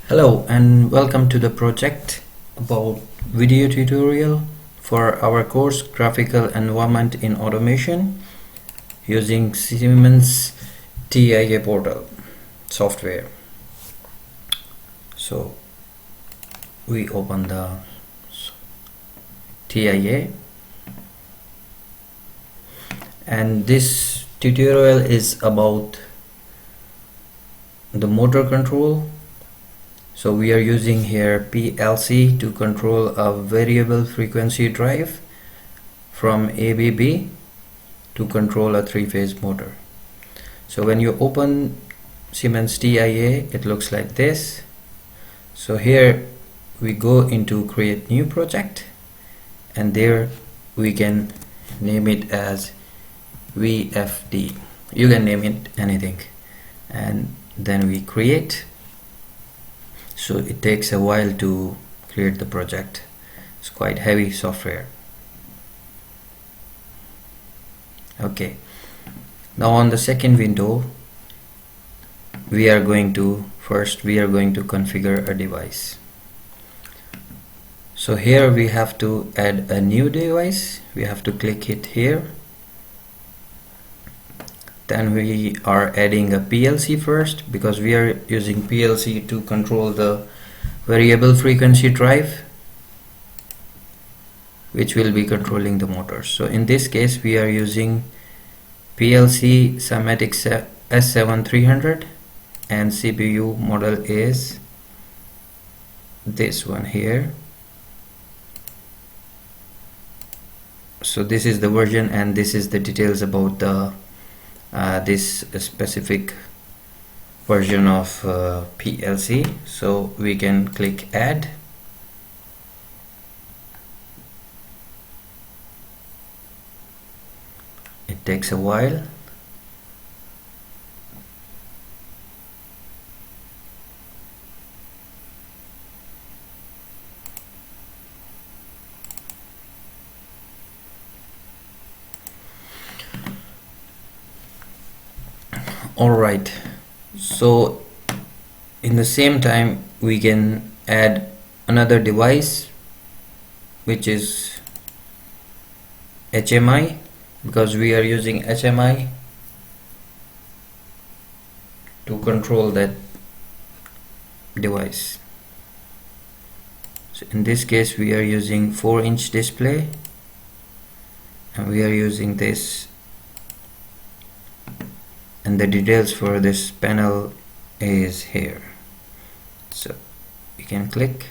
Hello and welcome to the project about video tutorial for our course Graphical Environment in Automation using Siemens TIA portal software. So we open the TIA, and this tutorial is about the motor control. So we are using here PLC to control a variable frequency drive from ABB to control a three-phase motor. So when you open Siemens TIA, it looks like this. So here we go into create new project, and there we can name it as VFD. You can name it anything, and then we create. So it takes a while to create the project. It's quite heavy software. Okay, now on the second window we are going to configure a device. So here we have to add a new device. We have to click it here. Then we are adding a PLC first, because we are using PLC to control the variable frequency drive, which will be controlling the motors. So in this case we are using PLC Symatic S7300, and CPU model is this one here. So this is the version, and this is the details about the this specific version of PLC. So we can click add. It takes a while. Alright, so in the same time we can add another device, which is HMI, because we are using HMI to control that device. So in this case we are using 4-inch display, and we are using this, and the details for this panel is here. So we can click,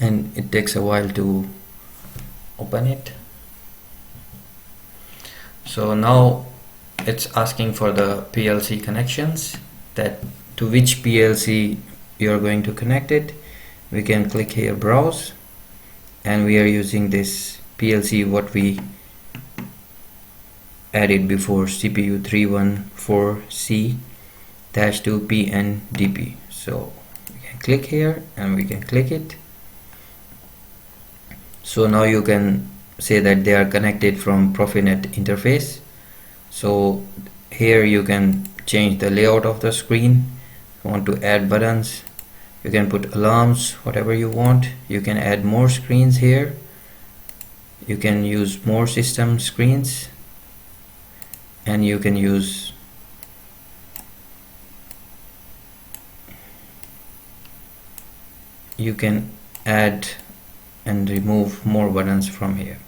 and it takes a while to open it. So now it's asking for the PLC connections, that to which PLC you are going to connect it. We can click here browse, and we are using this PLC what we added before, CPU 314C-2PNDP. So we can click here, and we can click it. So now you can say that they are connected from Profinet interface. So here you can change the layout of the screen. If you want to add buttons, you can put alarms, whatever you want. You can add more screens here. You can use more system screens, and you can add and remove more buttons from here.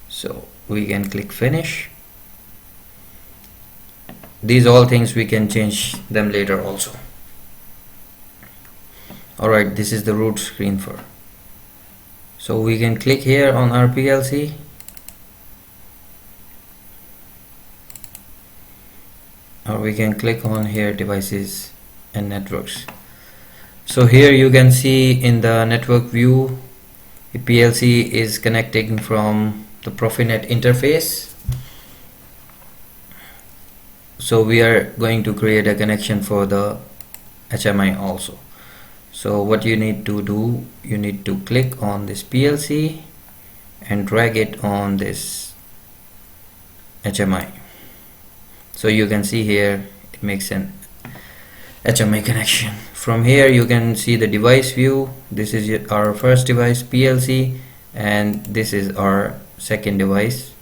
So we can click finish. These all things we can change them later also. Alright, this is the root screen for. So we can click here on our PLC, or we can click on here devices and networks. So here you can see in the network view, the PLC is connecting from the Profinet interface. So we are going to create a connection for the HMI also. So what you need to do, you need to click on this PLC and drag it on this HMI. So you can see here makes an HMI connection. From here you can see the device view. This is our first device PLC, and this is our second device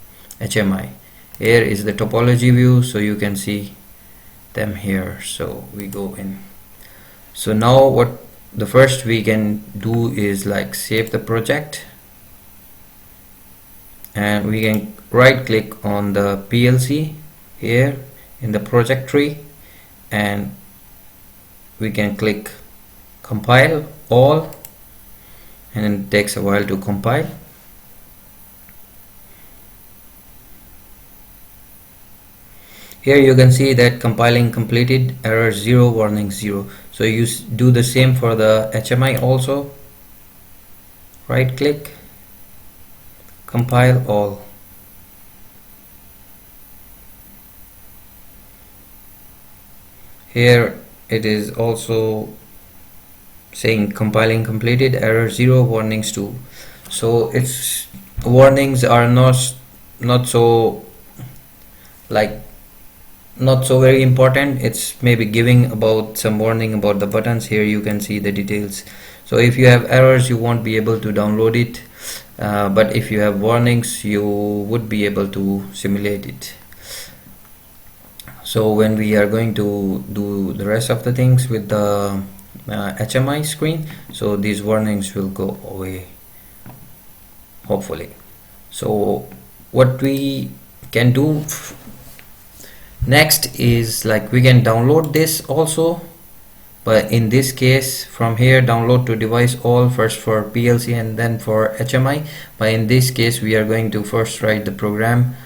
HMI. Here is the topology view, so you can see them here. So we go in. So now what the first we can do is like save the project, and we can right click on the PLC here in the project tree, and we can click compile all, and it takes a while to compile. Here you can see that compiling completed, error 0, warning 0. So you do the same for the HMI also. Right click, compile all. Here it is also saying compiling completed, error 0, warnings 2. So its warnings are not so very important. It's maybe giving about some warning about the buttons. Here you can see the details. So if you have errors, you won't be able to download it, but if you have warnings, you would be able to simulate it. So when we are going to do the rest of the things with the HMI screen, so these warnings will go away, hopefully. So what we can do next is like we can download this also, but in this case from here download to device all, first for PLC and then for HMI. But in this case we are going to first write the program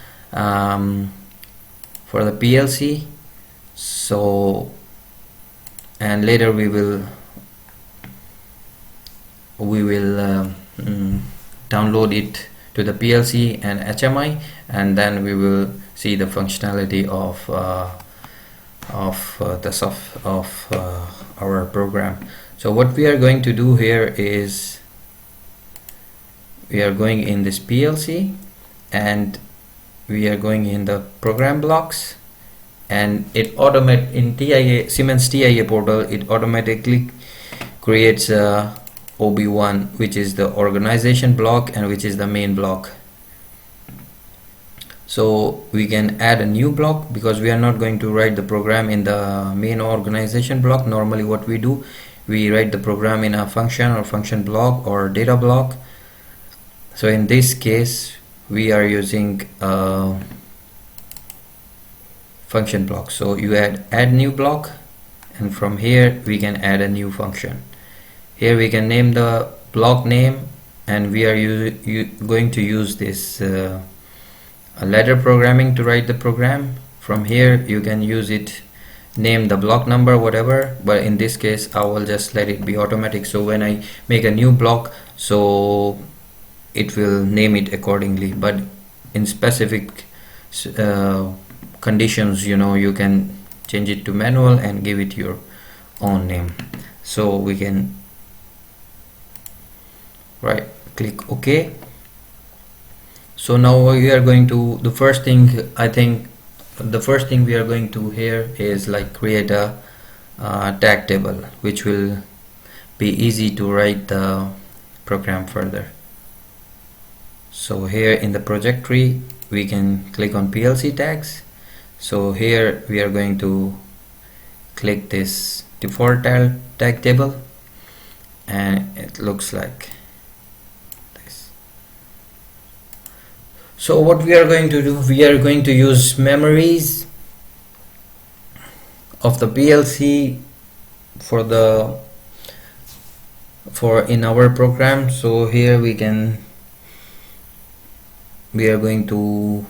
for the PLC, so and later we will download it to the PLC and HMI, and then we will see the functionality of our program. So what we are going to do here is we are going in this PLC, and we are going in the program blocks, and it in TIA Siemens TIA portal, it automatically creates a OB1, which is the organization block and which is the main block. So we can add a new block because we are not going to write the program in the main organization block. Normally what we do, we write the program in a function or function block or data block. So in this case we are using a function block. So you add new block, and from here we can add a new function. Here we can name the block name, and we are going to use this ladder programming to write the program. From here you can use it, name the block number, whatever, but in this case I will just let it be automatic. So when I make a new block, so it will name it accordingly, but in specific conditions, you can change it to manual and give it your own name. So we can right click OK. So now we are going to, the first thing we are going to here is like create a tag table, which will be easy to write the program further. So here in the project tree we can click on PLC tags. So here we are going to click this default tag table, and it looks like this. So what we are going to do, we are going to use memories of the PLC in our program. So here we are going to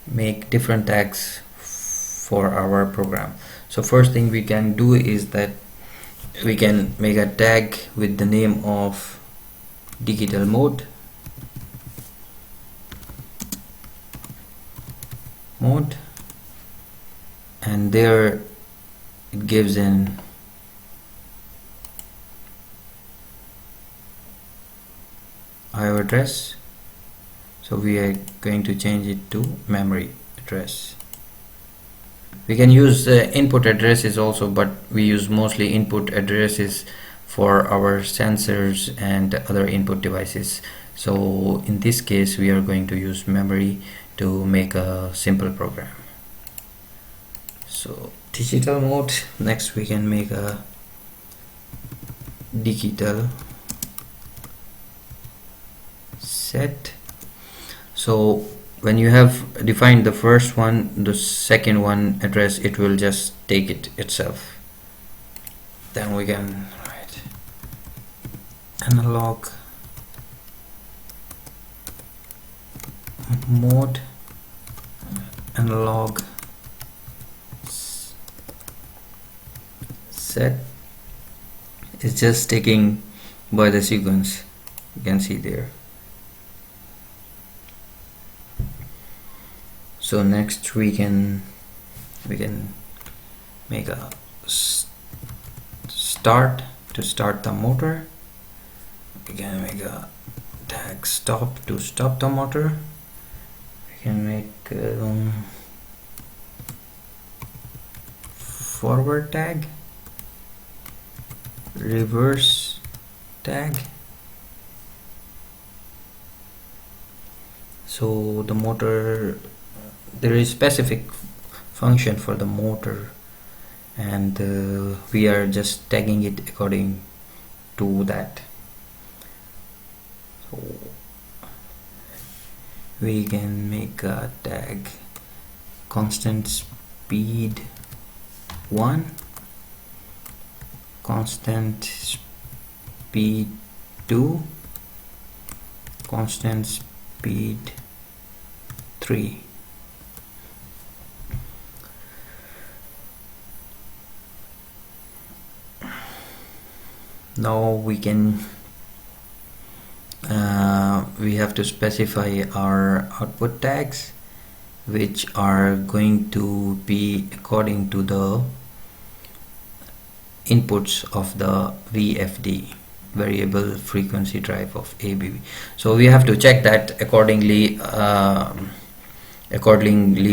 make different tags for our program. So first thing we can do is that we can make a tag with the name of digital mode, and there it gives an IO address. So we are going to change it to memory address. We can use input addresses also, but we use mostly input addresses for our sensors and other input devices. So in this case we are going to use memory to make a simple program. So digital mode, next we can make a digital set. So when you have defined the first one, the second one address, it will just take it itself. Then we can write analog mode, analog set is just taking by the sequence, you can see there. So next we can make a start to start the motor. We can make a tag stop to stop the motor. We can make forward tag, reverse tag. So the motor, there is specific function for the motor, and we are just tagging it according to that. So we can make a tag constant speed 1, constant speed 2, constant speed 3. Now we can we have to specify our output tags, which are going to be according to the inputs of the VFD, variable frequency drive of ABB. So we have to check that accordingly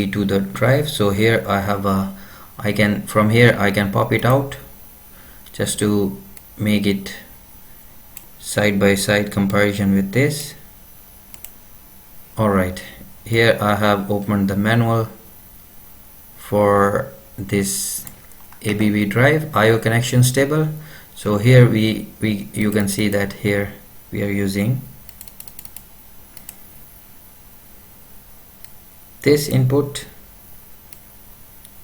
to the drive. So here I have a, from here I can pop it out just to make it side by side comparison with this. Alright, here I have opened the manual for this ABB drive IO connections table. So here you can see that here we are using this input,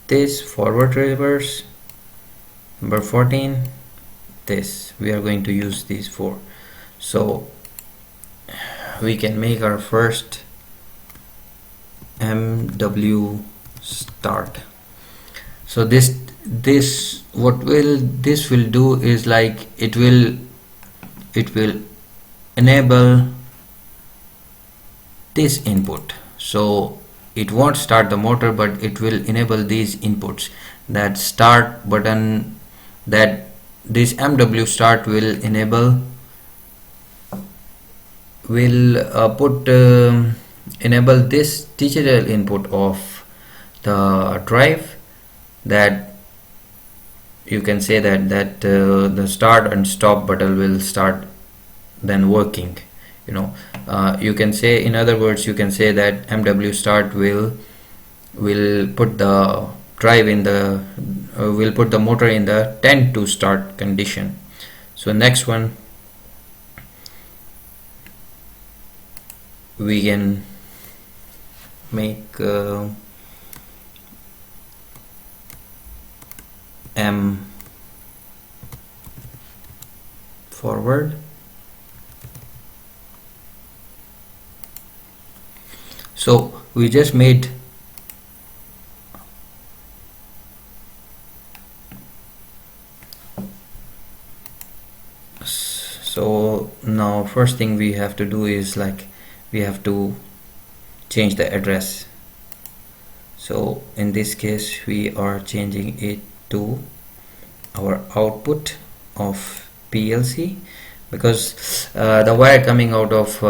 this forward reverse, number 14, this. We are going to use these 4. So we can make our first MW start. So this will do is like it will enable this input. So it won't start the motor, but it will enable these inputs. That start button, that this MW start will enable, enable this digital input of the drive, that you can say that the start and stop button will start then working, you know. You can say, in other words, you can say that MW start will put the drive in the will put the motor in the tend to start condition. So next one we can make M forward. So we just made so now first thing we have to do is like we have to change the address. So in this case we are changing it to our output of PLC, because the wire coming out of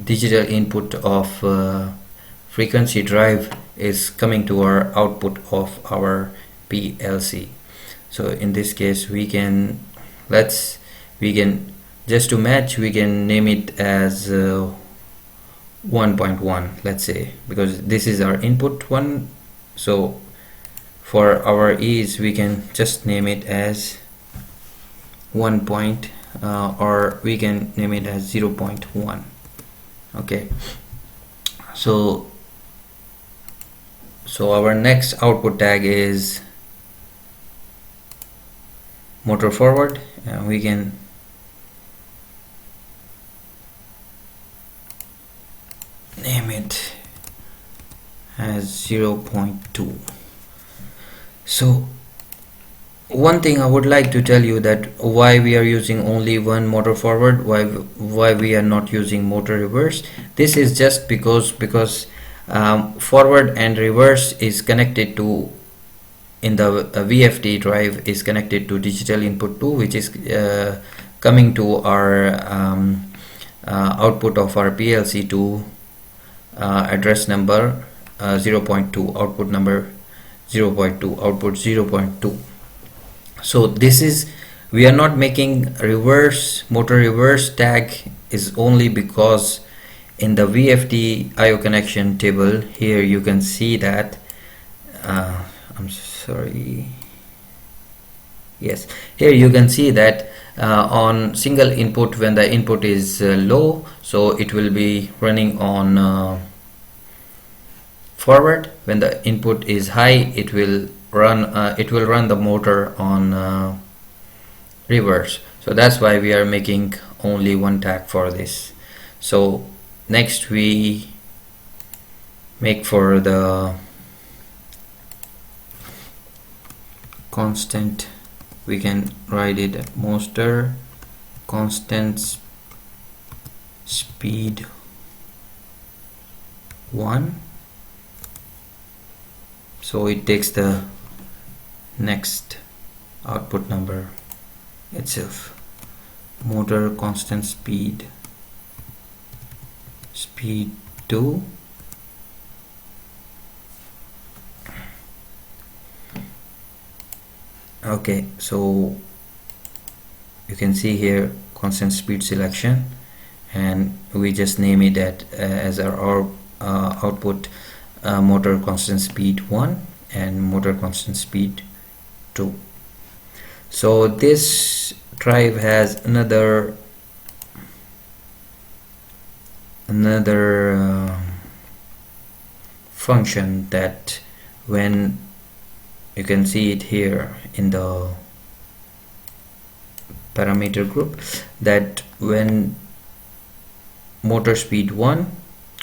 digital input of frequency drive is coming to our output of our PLC. So in this case we can just to match, we can name it as 1.1, let's say, because this is our input one. So for our ease we can just name it as 1 point, or we can name it as 0.1. okay, so our next output tag is motor forward, and we can name it as 0.2. so one thing I would like to tell you, that why we are using only one motor forward, why we are not using motor reverse. This is just because forward and reverse is connected to, in the VFD drive, is connected to digital input 2, which is coming to our output of our PLC to address number 0.2, output number 0.2, output 0.2. so this is, we are not making motor reverse tag, is only because in the VFD IO connection table here you can see that I'm sorry, yes, here you can see that on single input, when the input is low, so it will be running on forward. When the input is high, it will run the motor on reverse. So that's why we are making only one tag for this. So next we make for the constant, we can write it at motor constant speed 1. so it takes the next output number itself. Motor constant speed 2. okay, so you can see here constant speed selection, and we just name it as our output motor constant speed 1 and motor constant speed 2. so this drive has another function, that when you can see it here in the parameter group, that when motor speed 1,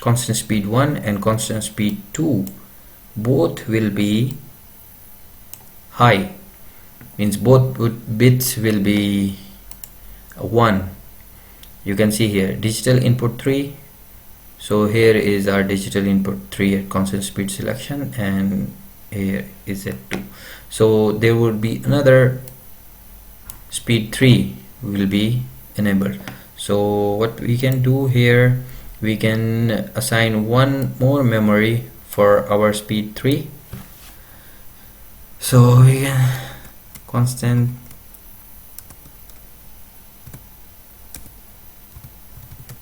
constant speed 1 and constant speed 2 both will be high, means both bits will be 1. you can see here digital input 3. so here is our digital input 3 at constant speed selection, and here is at 2. so there would be another speed 3 will be enabled. so what we can do here, we can assign one more memory for our speed 3. so we can constant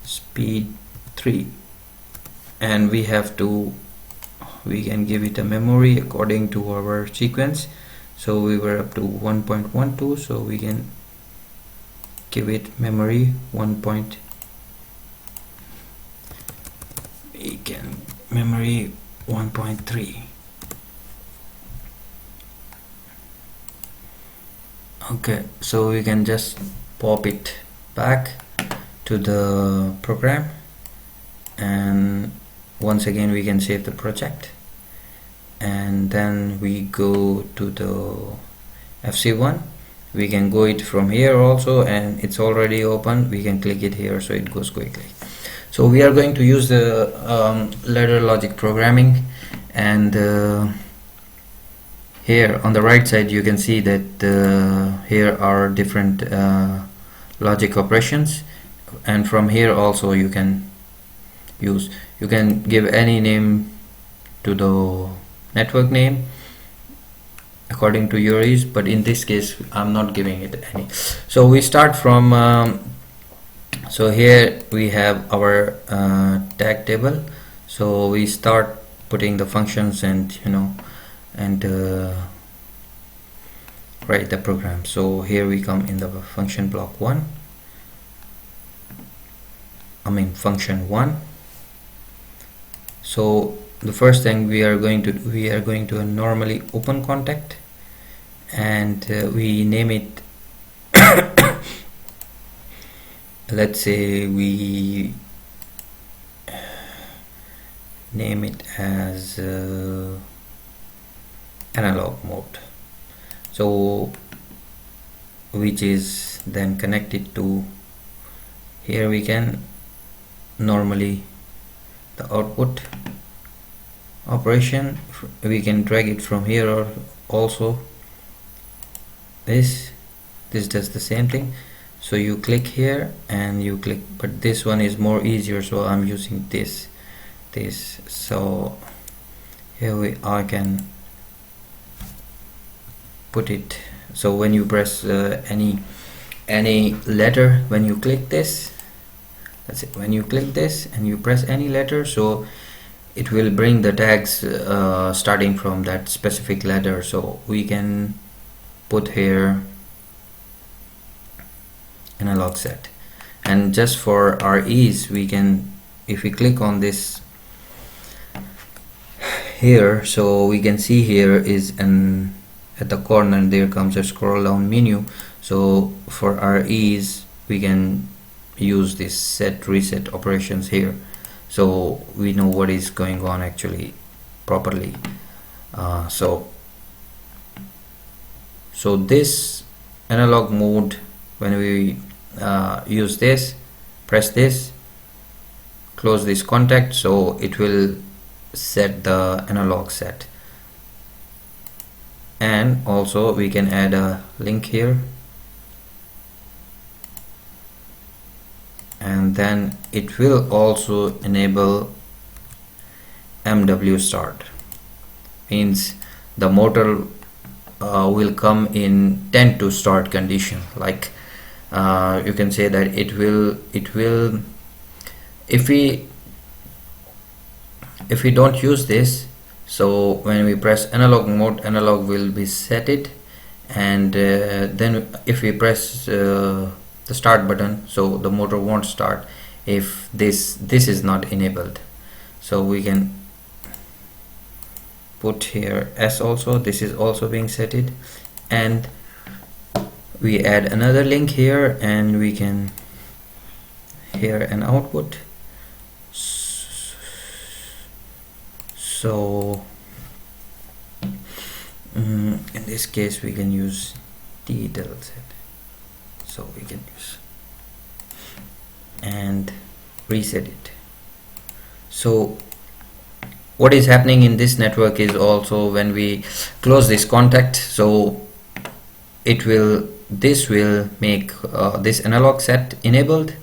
speed 3, and we can give it a memory according to our sequence. so we were up to 1.12, so we can give it memory 1.3. okay, so we can just pop it back to the program, and once again we can save the project, and then we go to the FC1. we can go it from here also, and it's already open. we can click it here so it goes quickly. so we are going to use the ladder logic programming, and here on the right side you can see that here are different logic operations, and from here also you can give any name to the network name according to your use, but in this case I'm not giving it any. So we start from so here we have our tag table. So we start putting the functions and write the program. So here we come in the function block 1, function 1. So the first thing we are going to do, we are going to normally open contact, and we name it let's say we name it as analog mode, so which is then connected to here. We can normally the output operation, we can drag it from here, or also this does the same thing. So you click here and you click, but this one is more easier, so I'm using this. So here I can put it. So when you press any letter, when you click this, that's it, when you click this and you press any letter, so it will bring the tags starting from that specific letter. So we can put here analog set, and just for our ease, we can, if we click on this here, so we can see here is an at the corner there comes a scroll down menu. So for our ease, we can use this set reset operations here, so we know what is going on actually properly. So this analog mode, when we use this, press this, close this contact, so it will set the analog set. And also we can add a link here, and then it will also enable MW start, means the motor will come in tend to start condition. Like you can say that it will if we don't use this, so when we press analog mode, analog will be set it, and then if we press the start button, so the motor won't start if this is not enabled. So we can put here S also, this is also being set it, and we add another link here, and we can here an output. So in this case we can use digital set, so we can use and reset it. So what is happening in this network is also when we close this contact, so this will make this analog set enabled,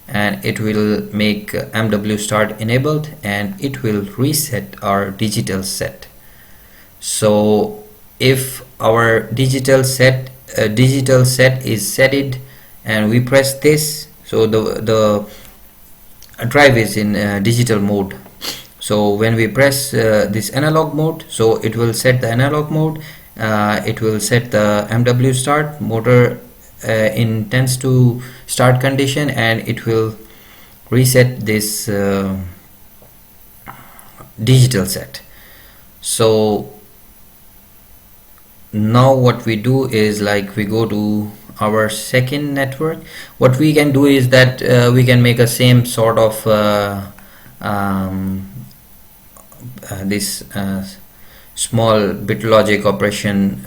and it will make MW start enabled, and it will reset our digital set. So if our digital set is setted and we press this, so the drive is in digital mode. So when we press this analog mode, so it will set the analog mode, it will set the MW start, motor intends to start condition, and it will reset this digital set. So now what we do is, like, we go to our second network. What we can do is that we can make a same sort of this small bit logic operation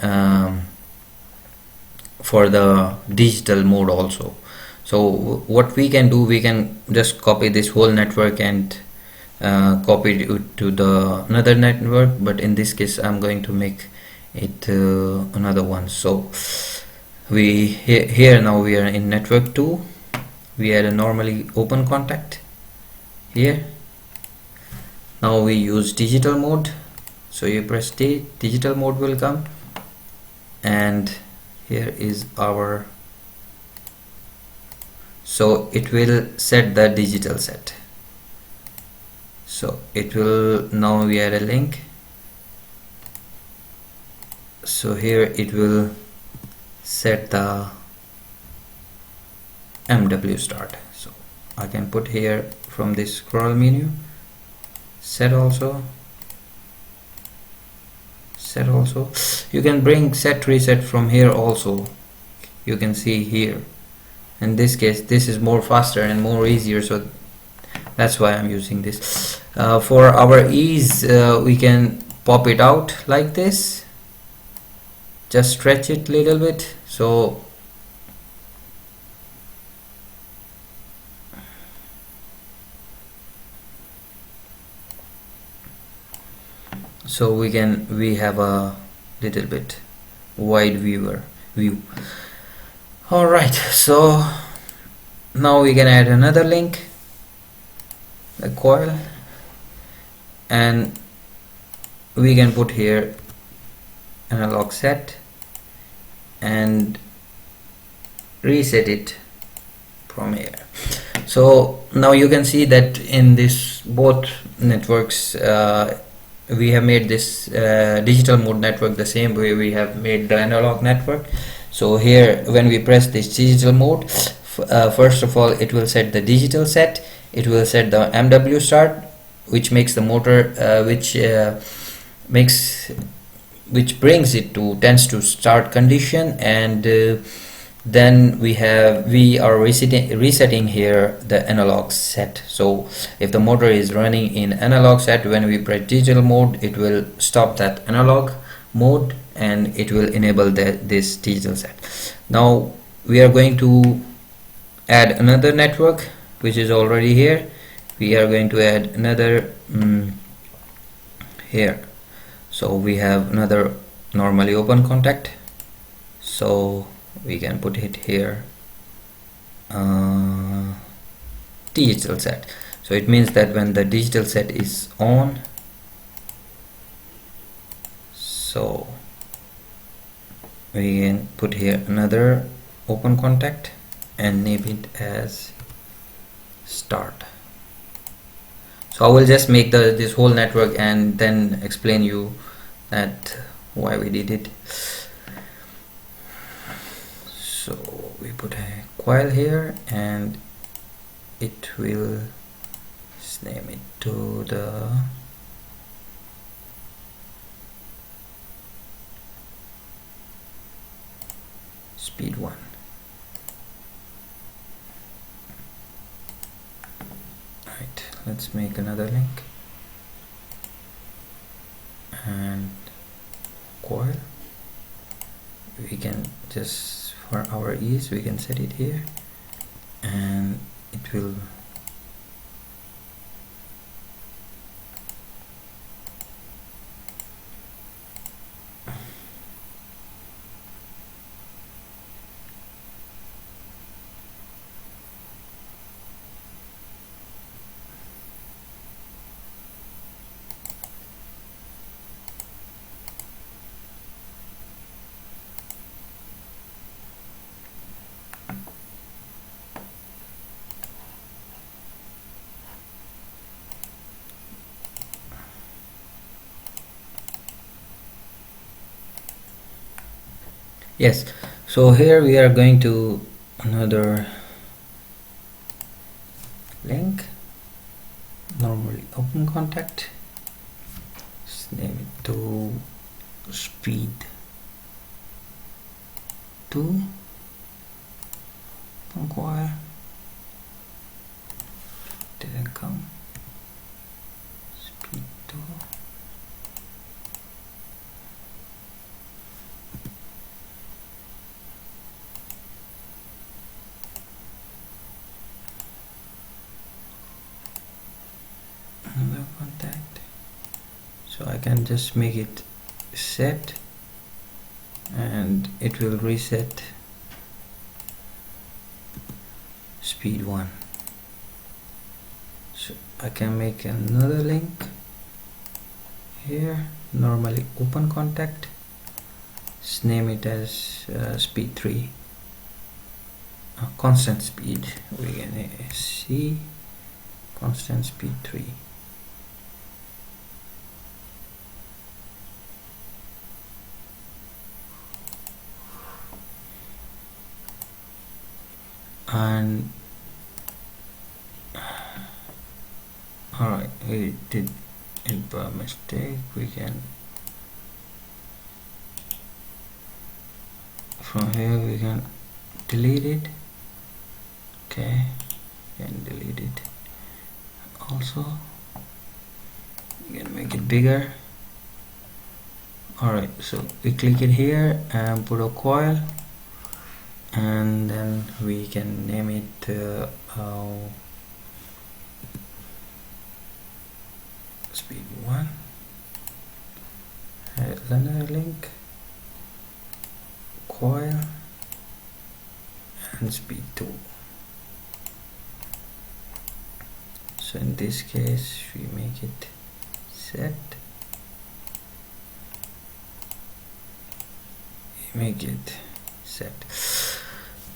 for the digital mode also. So what we can do, we can just copy this whole network and copy it to the another network, but in this case I'm going to make it another one. So we here now we are in network 2. We had a normally open contact here, Now we use digital mode, so you press D, digital mode will come, and here is our, so it will set the digital set. So it will, now we add a link, so here it will set the MW start. So I can put here from this scroll menu, set also. You can bring set reset from here also, you can see here. In this case this is more faster and more easier, so that's why I'm using this. For our ease, we can pop it out like this, just stretch it a little bit, so we have a little bit wide view. All right, so now we can add another link, a coil, and we can put here analog set and reset it from here. So now you can see that in this both networks we have made this digital mode network the same way we have made the analog network. So here when we press this digital mode, first of all it will set the digital set, it will set the MW start, which makes the motor which brings it to tends to start condition, and then we are resetting here the analog set. So if the motor is running in analog set, when we press digital mode it will stop that analog mode and it will enable this digital set. Now we are going to add another network which is already here. We are going to add another here. So we have another normally open contact, so we can put it here digital set. So it means that when the digital set is on, so we can put here another open contact and name it as start. So I will just make this whole network and then explain you that why we did it. So we put a coil here and it will name it to the speed 1. Right, let's make another link and coil. We can just, for our ease, we can set it here and it will yes. So here we are going to another link, normally open contact, let's name it to speed 2, coil, didn't come, speed 2. Another contact, so I can just make it set and it will reset speed 1. So I can make another link here, normally open contact, let's name it as speed 3, constant speed. We can see constant speed 3. And alright, we did it by mistake. We can, from here we can delete it. Okay, and delete it also. You can make it bigger. Alright, so we click it here and put a coil, and then we can name it speed 1, another link, coil, and speed 2. So in this case we make it set, make it set.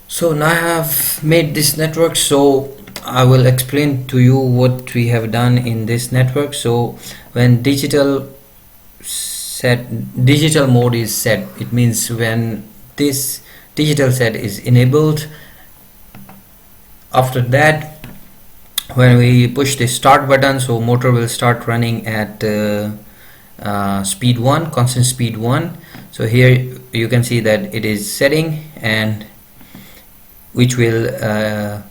So now I have made this network, so I will explain to you what we have done in this network. So when digital mode is set, it means when this digital set is enabled. After that, when we push the start button, so motor will start running at speed 1, constant speed 1. So here you can see that it is setting, and which will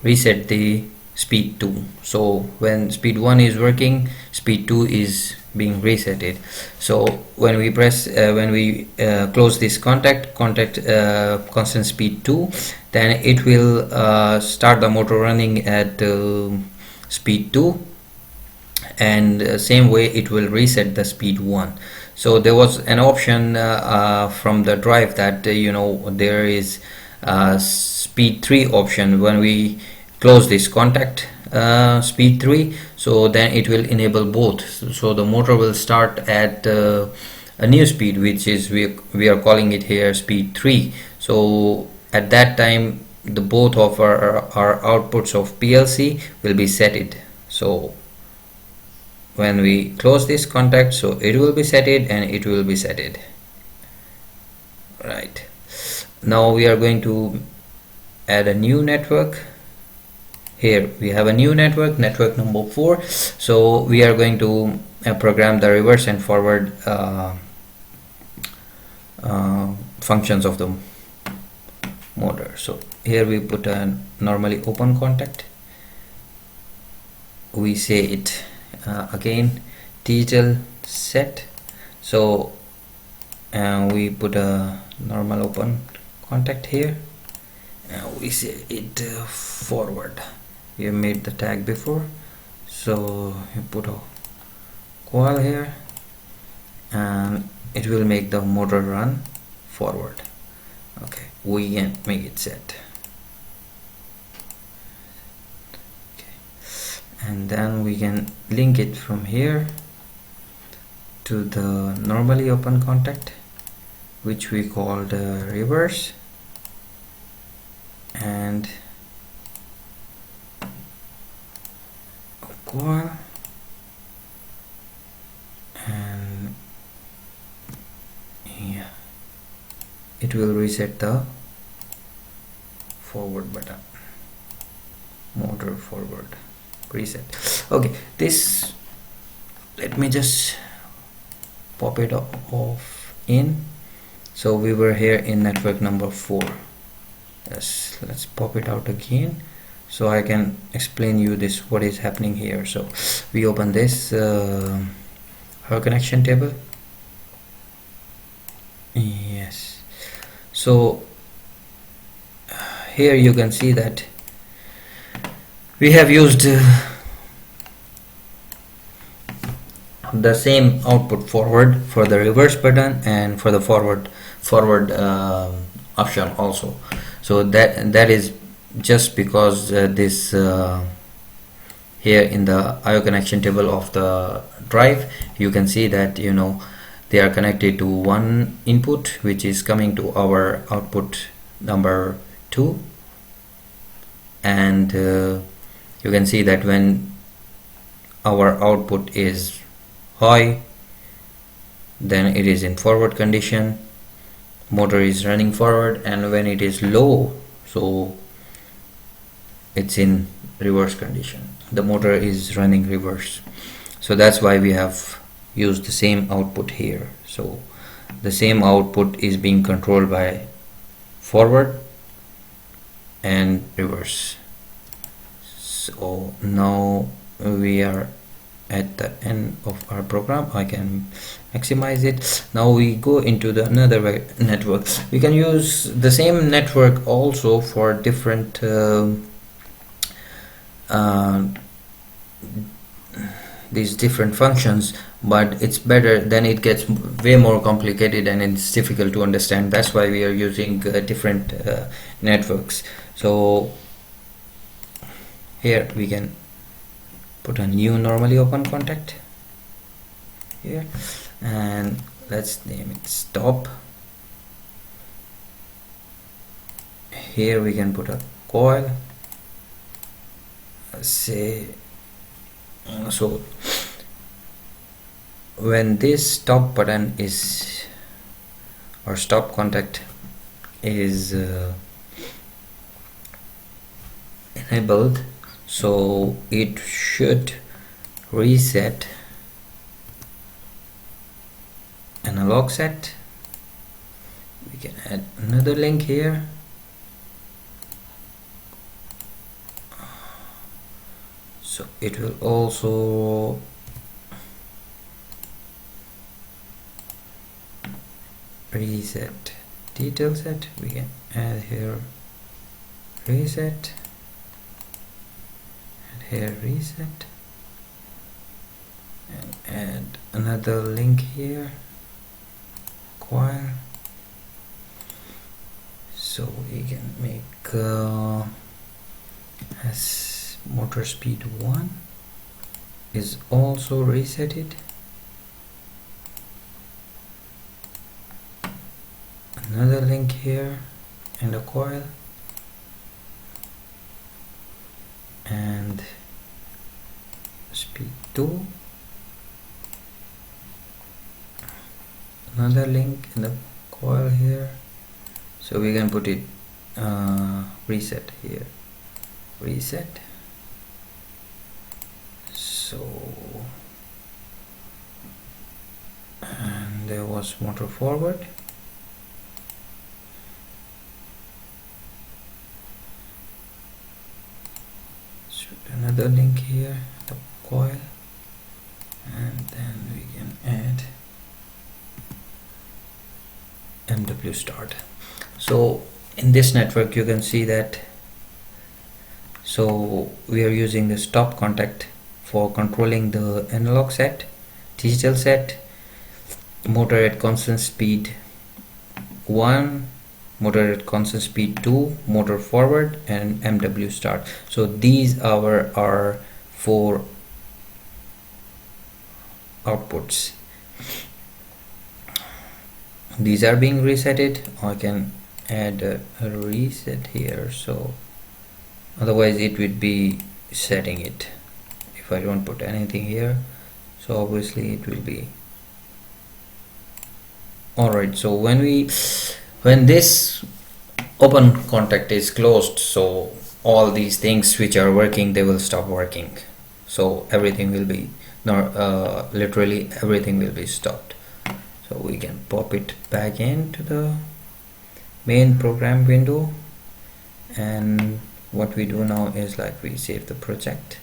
reset the speed 2. So when speed 1 is working, speed 2 is being resetted. So when we press when we close this contact constant speed 2, then it will start the motor running at speed 2, and same way it will reset the speed 1. So there was an option from the drive that there is speed 3 option. When we close this contact speed 3, so then it will enable both. So the motor will start at a new speed, which is we are calling it here speed 3. So at that time the both of our outputs of PLC will be setted. So when we close this contact, so it will be setted and it will be setted. Right, now we are going to add a new network. Here we have a new network number 4. So we are going to program the reverse and forward functions of the motor. So here we put a normally open contact. We say it again, digital set. So we put a normal open contact here, and we say it forward. You made the tag before, so you put a coil here, and it will make the motor run forward. Okay, we can make it set. Okay, and then we can link it from here to the normally open contact, which we call the reverse, and coil, and yeah, it will reset the forward button, motor forward reset. Okay, this, let me just pop it off in. So we were here in network number 4. Yes, let's pop it out again so I can explain you this what is happening here. So we open this our connection table. Yes, so here you can see that we have used the same output forward for the reverse button and for the forward option also. So that is just because this here in the IO connection table of the drive, you can see that they are connected to one input which is coming to our output number 2, and you can see that when our output is high, then it is in forward condition, motor is running forward, and when it is low, so it's in reverse condition, the motor is running reverse. So that's why we have used the same output here. So the same output is being controlled by forward and reverse. So now we are at the end of our program. I can maximize it. Now we go into the another network. We can use the same network also for different these different functions, but it's better, then it gets way more complicated and it's difficult to understand. That's why we are using different networks. So here we can put a new normally open contact here, and let's name it stop. Here we can put a coil, say, so when this stop button is, or stop contact is enabled, so it should reset analog set. We can add another link here. So it will also reset detail set. We can add here reset, and here reset, and add another link here, coil. So we can make as motor speed 1 is also resetted. Another link here and a coil, and speed 2, another link and a coil here. So we can put it reset here, reset. So, and there was motor forward, so another link here, the coil, and then we can add MW start. So in this network you can see that, so we are using the stop contact for controlling the analog set, digital set, motor at constant speed 1, motor at constant speed 2, motor forward, and MW start. So these are our 4 outputs. These are being resetted. I can add a reset here, so otherwise it would be setting it if I don't put anything here. So obviously it will be alright. So when this open contact is closed, so all these things which are working, they will stop working. So everything will be literally everything will be stopped. So we can pop it back into the main program window, and what we do now is like we save the project.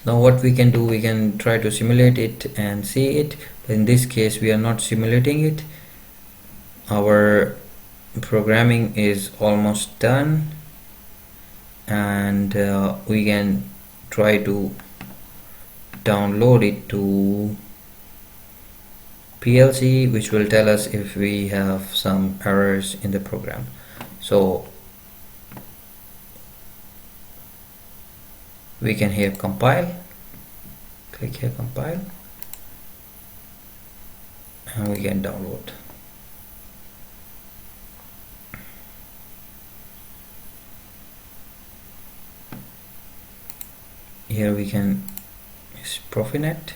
Now what we can do, we can try to simulate it and see it, but in this case we are not simulating it. Our programming is almost done, and we can try to download it to PLC, which will tell us if we have some errors in the program. So we can here compile, click here compile, and we can download. Here we can use Profinet,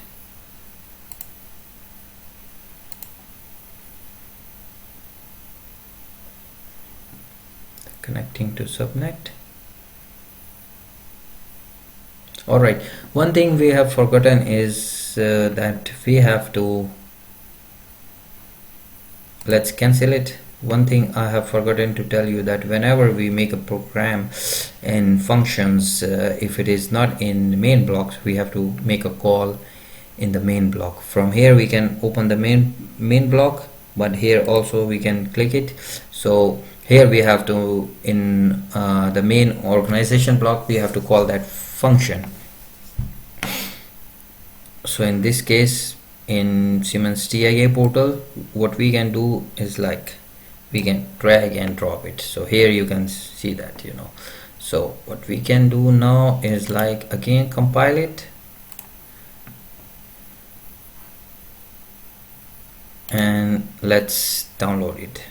connecting to subnet. Alright, one thing we have forgotten is that we have to, let's cancel it. One thing I have forgotten to tell you, that whenever we make a program in functions, if it is not in main blocks, we have to make a call in the main block. From here we can open the main block, but here also we can click it. So here we have to, in the main organization block, we have to call that function. So in this case, in Siemens TIA portal, what we can do is like we can drag and drop it. So here you can see that, you know. So what we can do now is like again compile it, and let's download it.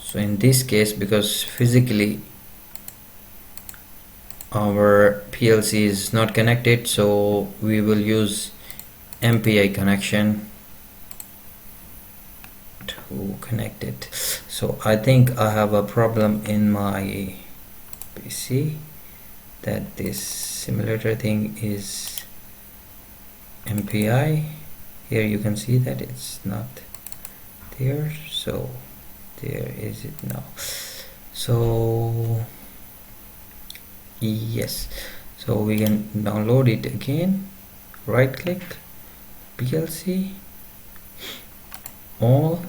So in this case, because physically our PLC is not connected, so we will use MPI connection to connect it. So I think I have a problem in my PC, that this simulator thing is MPI. Here you can see that it's not there, so there is it now. So yes, so we can download it again. Right click, PLC, all,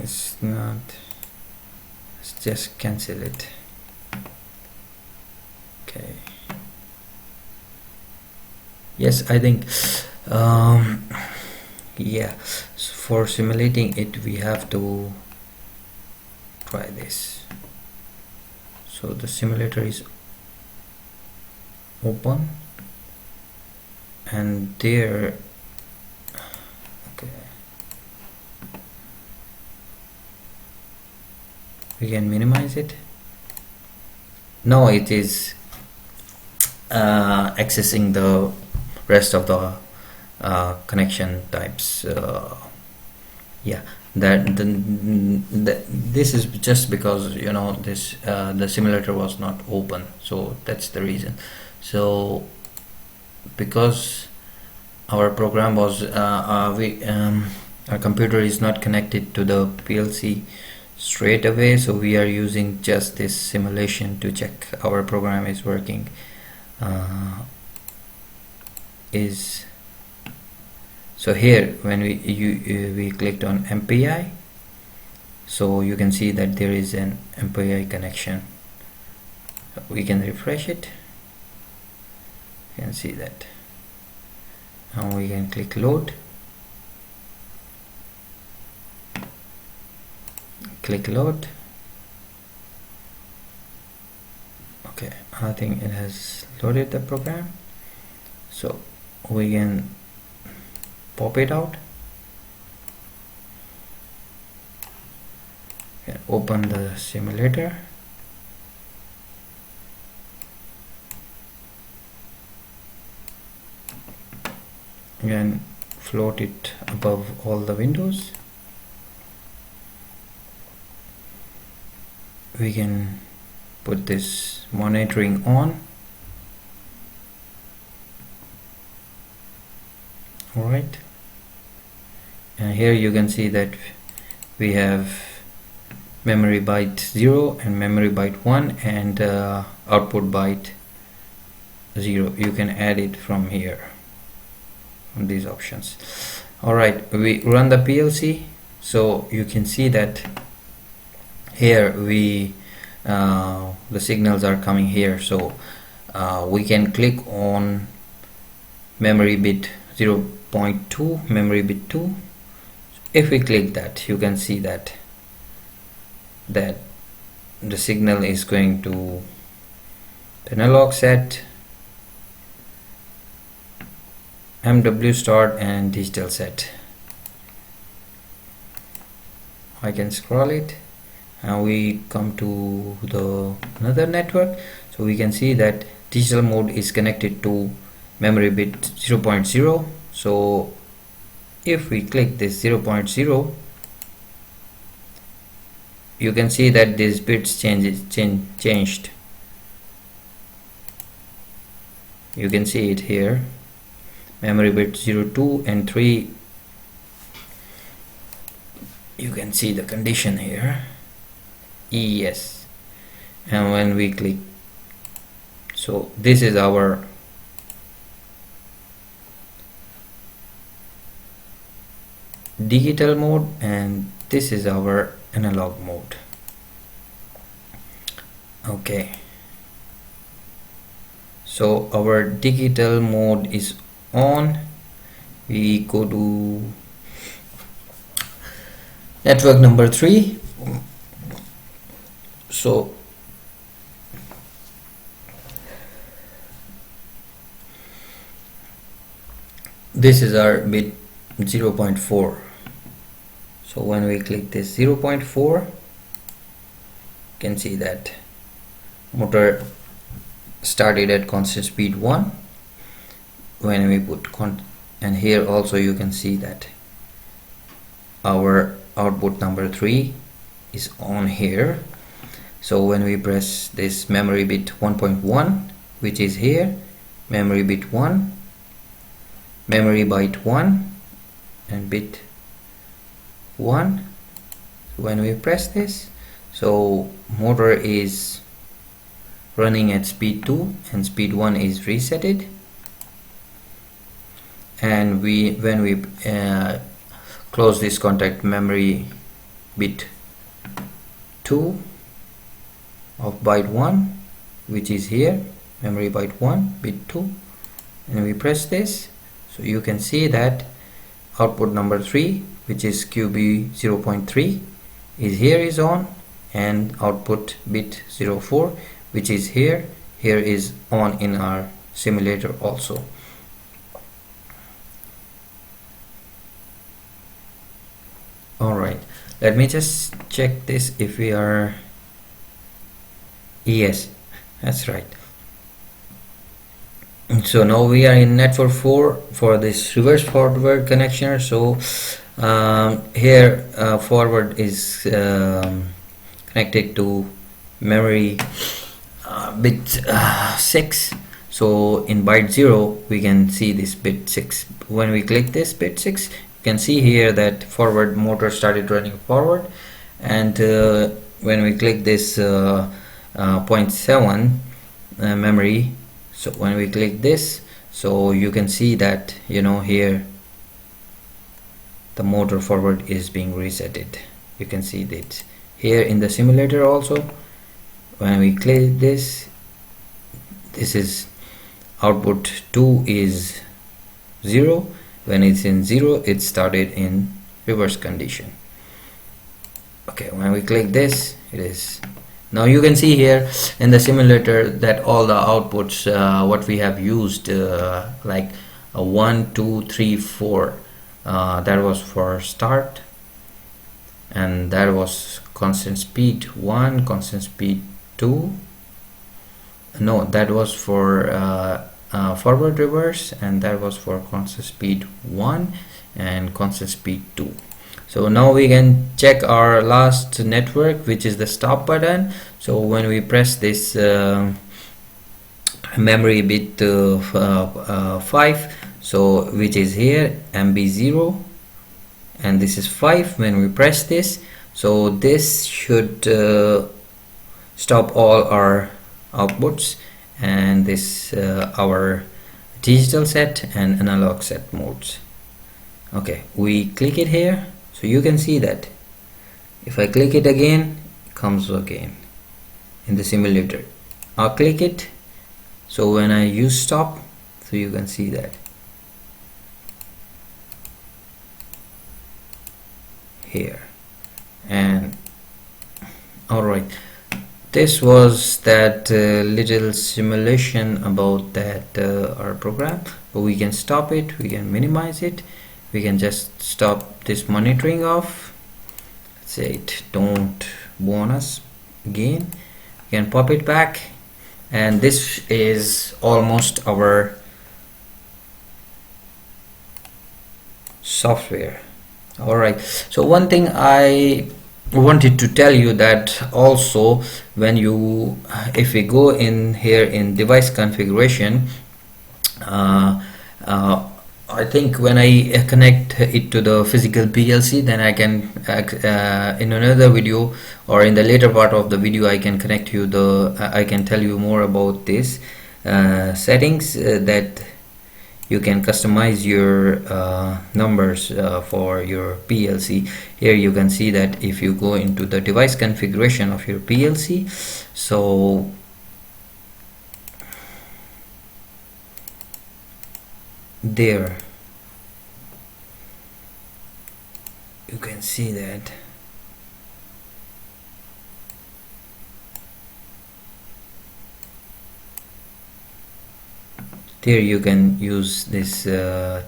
it's not, let's just cancel it. Okay, yes, I think yeah, so for simulating it we have to try this. So the simulator is open, and there, okay, we can minimize it. Now it is accessing the rest of the connection types. Yeah, this is just because, you know, this the simulator was not open, so that's the reason. So because our program was our computer is not connected to the PLC straight away, so we are using just this simulation to check our program is working. So here when we clicked on MPI, so you can see that there is an MPI connection. We can refresh it, you can see that. Now we can click load, click load. Okay, I think it has loaded the program, so we can pop it out and open the simulator. And float it above all the windows. We can put this monitoring on. Alright, and here you can see that we have memory byte 0 and memory byte 1 and output byte 0. You can add it from here on these options. Alright, we run the PLC, so you can see that here we the signals are coming here, so we can click on memory bit 0.2, memory bit 2. If we click that, you can see that the signal is going to the analog set, MW start, and digital set. I can scroll it and we come to the another network, so we can see that digital mode is connected to memory bit 0.0. so if we click this 0.0, you can see that these bits changed. You can see it here, memory bit 02 and 3. You can see the condition here, yes, and when we click, so this is our digital mode and this is our analog mode. Okay, so our digital mode is on. We go to network number 3. So this is our bit 0.4. so when we click this 0.4, you can see that motor started at constant speed 1. When we put and here also you can see that our output number 3 is on here. So when we press this memory bit 1.1, which is here, memory bit 1, memory byte 1 and bit 1, when we press this, so motor is running at speed 2 and speed 1 is resetted, and when we close this contact memory bit 2 of byte 1, which is here, memory byte 1 bit 2, and we press this, so you can see that output number 3, which is QB 0.3, is on, and output bit 04, which is here is on in our simulator also. Alright, let me just check this if we are, yes, that's right. So now we are in network 4 for this reverse forward connection. So here forward is connected to memory bit 6. So in byte 0 we can see this bit 6. When we click this bit 6, you can see here that forward motor started running forward, and when we click this 0.7 memory, so when we click this, so you can see that, you know, here the motor forward is being resetted. You can see that here in the simulator also. When we click this, this is output 2 is 0. When it's in 0, it started in reverse condition. Okay, when we click this, it is. Now you can see here in the simulator that all the outputs what we have used, like a 1, 2, 3, 4, that was for start, and that was constant speed 1, constant speed 2. No, that was for forward reverse, and that was for constant speed 1 and constant speed 2. So now we can check our last network, which is the stop button. So when we press this memory bit 5, so which is here, MB0, and this is 5. When we press this, so this should stop all our outputs, and this our digital set and analog set modes. Okay, we click it here, so you can see that if I click it again, it comes again in the simulator. I'll click it, so when I use stop, so you can see that here. And alright, this was that little simulation about that our program. So we can stop it, we can minimize it, we can just stop this monitoring off. Let's say it don't want us again. We can pop it back, and this is almost our software. Alright, so one thing I wanted to tell you, that also when you if we go in here in device configuration, I think when I connect it to the physical PLC, then I can in another video or in the later part of the video I can connect you I can tell you more about this settings that you can customize your numbers for your PLC. Here you can see that if you go into the device configuration of your PLC, so there you can see that there you can use this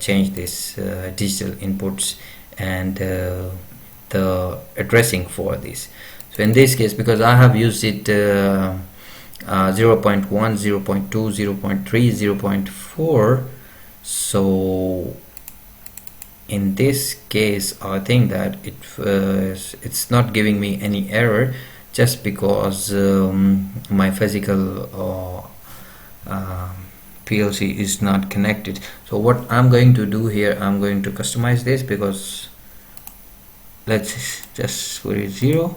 change this digital inputs and the addressing for this. So in this case, because I have used it 0.1, 0.2, 0.3, 0.4, so in this case I think that it's not giving me any error, just because my physical PLC is not connected. So what I'm going to do here, I'm going to customize this, because let's just put it 0,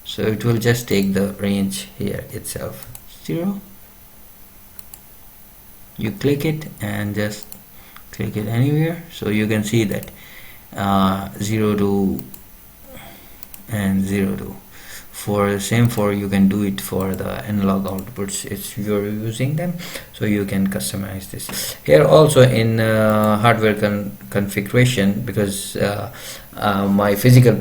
so it will just take the range here itself 0. You click it and just click it anywhere, so you can see that 0 to and 0 to. For the same for you can do it for the analog outputs if you're using them, so you can customize this here also in hardware configuration, because my physical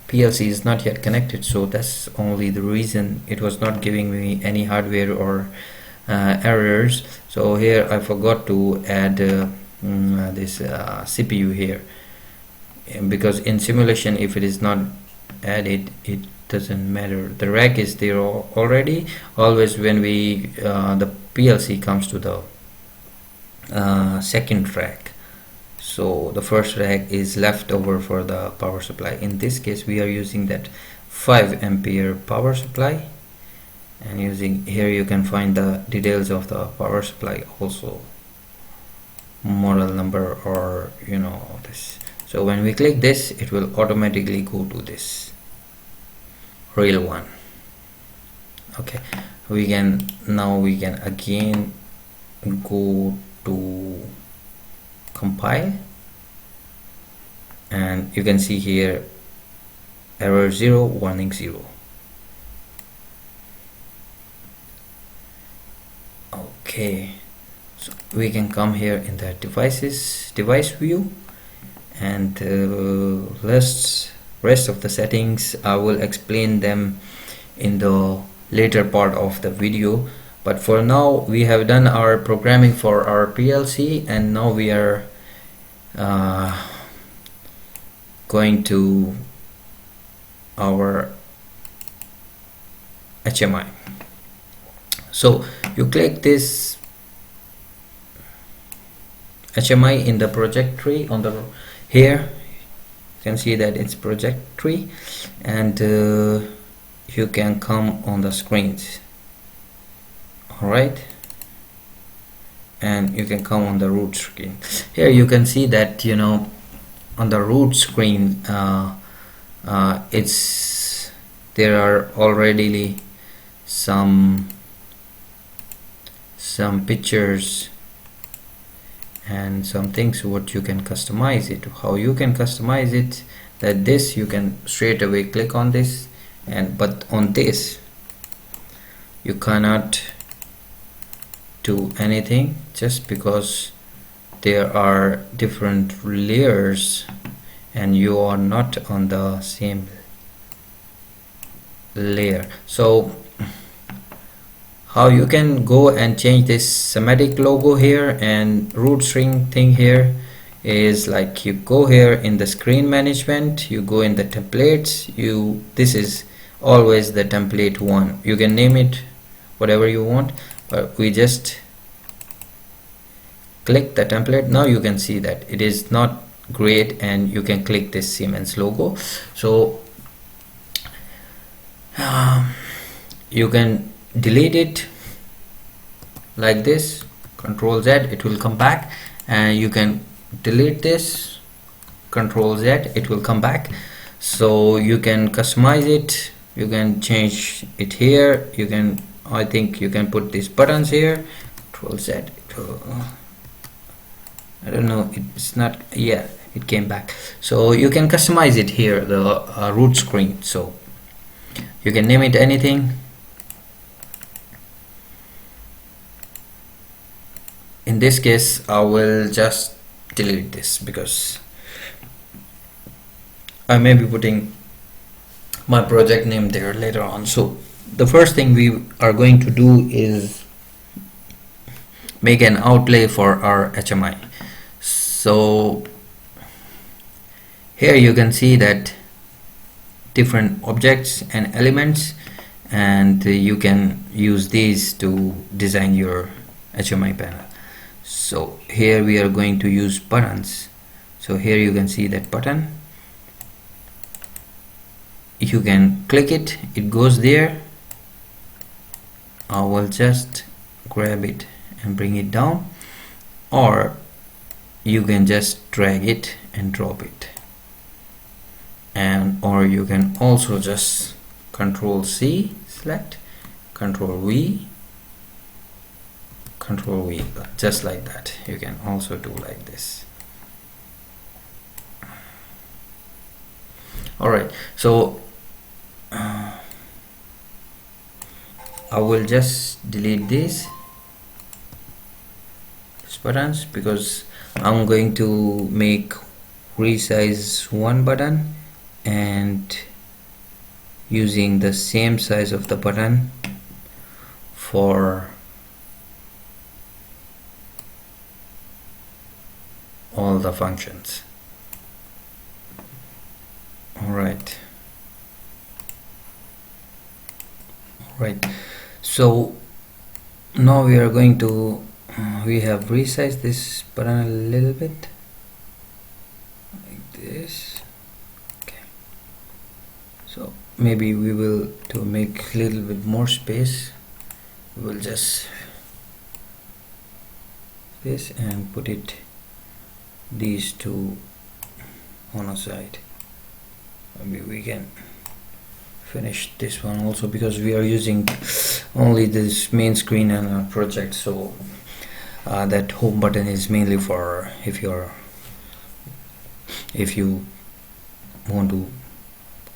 PLC is not yet connected, so that's only the reason it was not giving me any hardware or errors. So here I forgot to add this CPU here, because in simulation if it is not added, it doesn't matter, the rack is there already. Always when we the PLC comes to the second rack, so the first rack is left over for the power supply. In this case we are using that 5 ampere power supply, and using here you can find the details of the power supply, also model number, or you know this. So when we click this, it will automatically go to this real one. Okay, we can again go to compile, and you can see here error 0, warning 0. Okay, so we can come here in the device view, and rest of the settings I will explain them in the later part of the video. But for now we have done our programming for our PLC, and now we are going to our HMI. So you click this HMI in the project tree on the here. You can see that it's project tree, and you can come on the screens. Alright, and you can come on the root screen. Here you can see that, you know, on the root screen there are already some some pictures and some things what you can customize it. How you can customize it, that this you can straight away click on this, and but on this you cannot do anything, just because there are different layers and you are not on the same layer. So how you can go and change this semantic logo here and root string thing here is like, you go here in the screen management, you go in the templates, this is always the template one. You can name it whatever you want, but we just click the template. Now you can see that it is not great, and you can click this Siemens logo. So you can delete it like this, Control Z, it will come back, and you can delete this, Control Z, it will come back. So you can customize it, you can change it here, you can, I think you can put these buttons here, Control Z, I don't know, it's not, yeah, it came back. So you can customize it here, the root screen. So you can name it anything. In this case I will just delete this because I may be putting my project name there later on. So the first thing we are going to do is make an outlay for our HMI. So here you can see that different objects and elements, and you can use these to design your HMI panel. So here we are going to use buttons. So here you can see that button, you can click it, it goes there. I will just grab it and bring it down, or you can just drag it and drop it, and or you can also just Control C, select, Control V, Control V, just like that. You can also do like this. Alright, so I will just delete these buttons because I'm going to make resize one button and using the same size of the button for all the functions. Alright, so now we are going to we have resized this button a little bit like this. Okay, so maybe we will, to make a little bit more space, we will just this and put it these two on a side. Maybe we can finish this one also, because we are using only this main screen and our project. So that home button is mainly for if you want to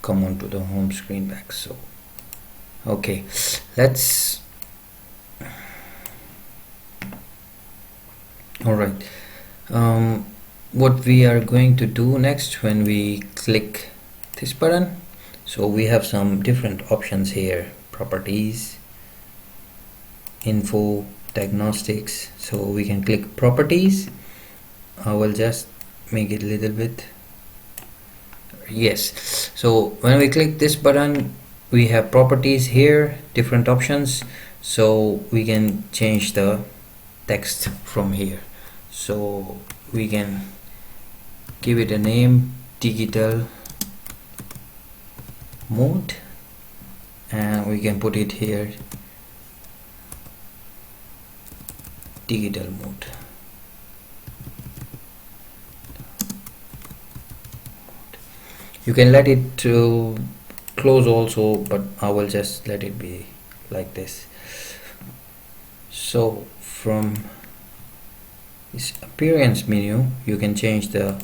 come onto the home screen back. So okay, let's alright, what we are going to do next when we click this button, so we have some different options here: properties, info, diagnostics. So we can click properties. I will just make it a little bit, yes. So when we click this button, we have properties here, different options, so we can change the text from here. So we can give it a name, digital mode, and we can put it here, digital mode. You can let it to close also, but I will just let it be like this. So from this appearance menu you can change the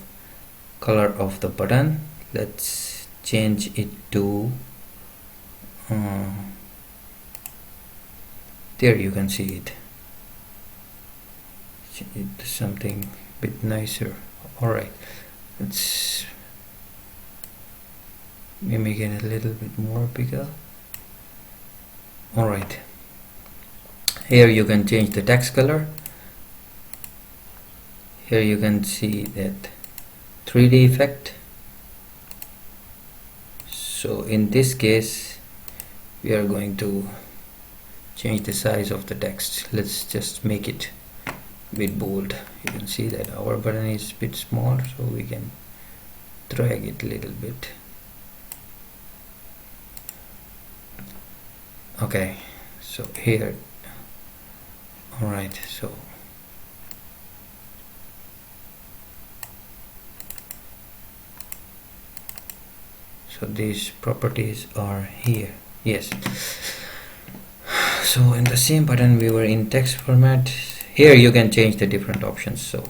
color of the button. Let's change it to there you can see it. Change it to something a bit nicer. Alright, let's make it a little bit more bigger. Alright, here you can change the text color. Here you can see that 3D effect. So in this case we are going to change the size of the text. Let's just make it a bit bold. You can see that our button is a bit small, so we can drag it a little bit. Okay, so here, alright, so these properties are here. Yes, so in the same button we were in text format. Here you can change the different options. So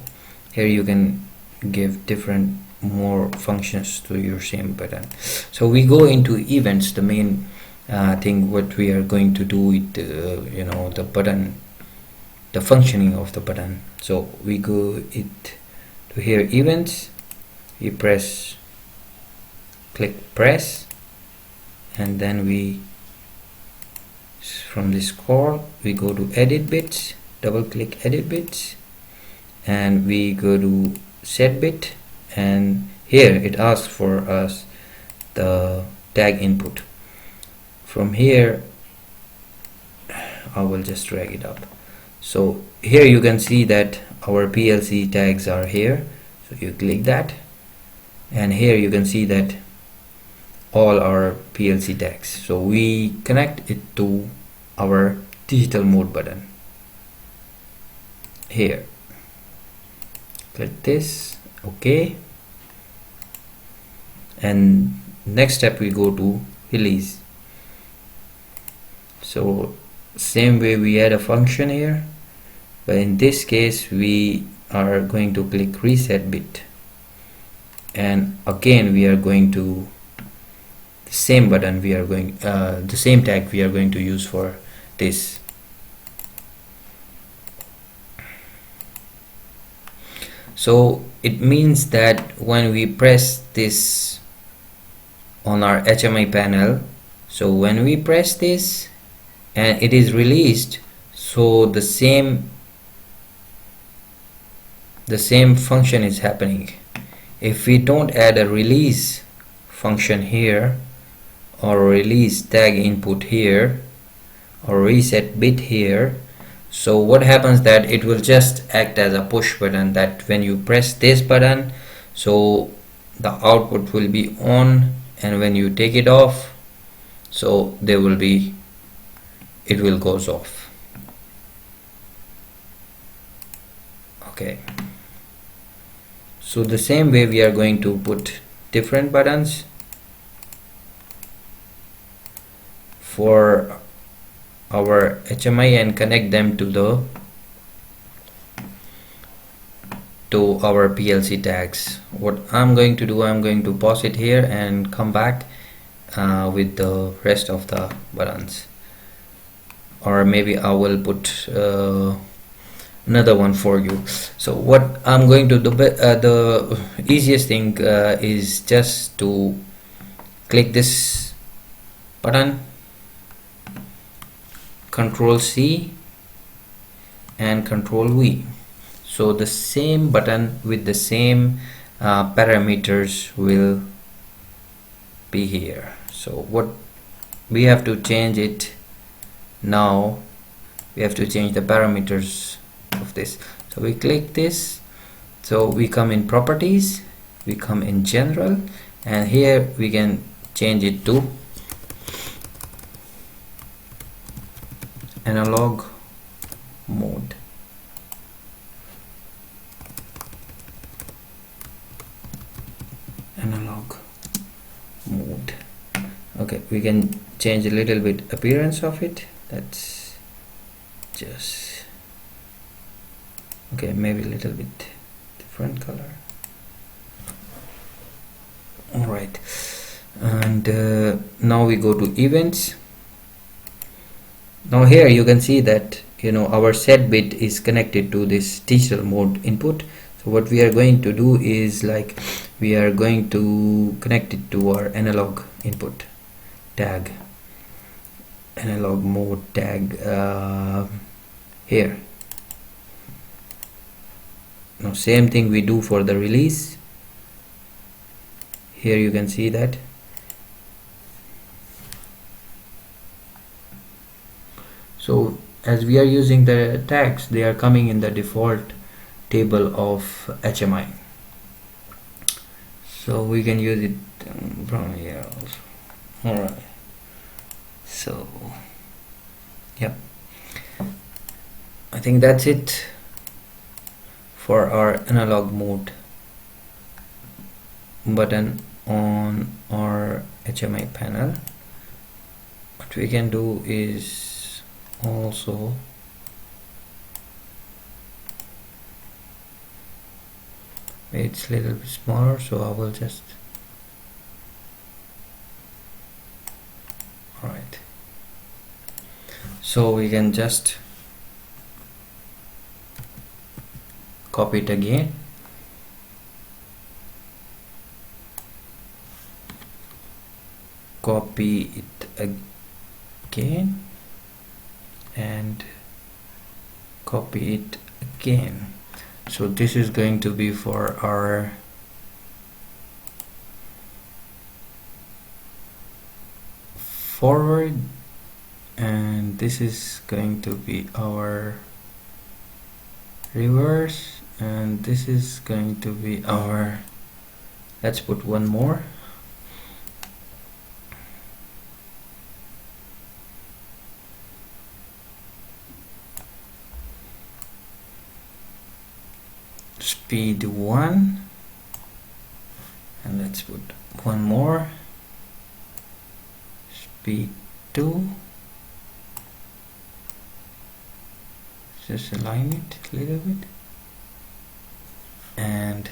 here you can give different more functions to your same button. So we go into events, the main thing what we are going to do with you know, the button, the functioning of the button. So we go it to here, events, we press, click press, and then we from this call we go to edit bits, double click edit bits, and we go to set bit, and here it asks for us the tag input. From here I will just drag it up. So here you can see that our PLC tags are here, so you click that, and here you can see that all our PLC tags. So we connect it to our digital mode button. Here click this, okay, and next step we go to release. So same way we add a function here, but in this case we are going to click reset bit, and again we are going to the same button we are going the same tag we are going to use for this. So it means that when we press this on our HMI panel, so when we press this and it is released, so the same function is happening. If we don't add a release function here, or release tag input here, or reset bit here, so what happens that it will just act as a push button, that when you press this button, so the output will be on, and when you take it off, so there will be, it will goes off. Okay, so the same way we are going to put different buttons for our HMI and connect them to our PLC tags. What I'm going to do, I'm going to pause it here and come back with the rest of the buttons, or maybe I will put another one for you. So what I'm going to do, the easiest thing is just to click this button, Control C and Control V. So the same button with the same parameters will be here. So what we have to change it now, we have to change the parameters of this. So we click this, so we come in properties, we come in general, and here we can change it to analog mode. Analog mode. Okay, we can change a little bit appearance of it. Let's just Okay, maybe a little bit different color. Alright, and now we go to events. Now here you can see that our set bit is connected to this digital mode input. So what we are going to do is, like, we are going to connect it to our analog input tag, analog mode tag here. Now same thing we do for the release. Here you can see that. So as we are using the tags, they are coming in the default table of HMI. So we can use it from here also. Alright. So yep, I think that's it for our analog mode button on our HMI panel. What we can do is also it's a little bit smaller, so I will just alright, so we can just copy it again, copy it again, and copy it again. So this is going to be for our forward, and this is going to be our reverse, and this is going to be our, let's put one more, speed 1, and let's put one more, speed 2. Just align it a little bit. And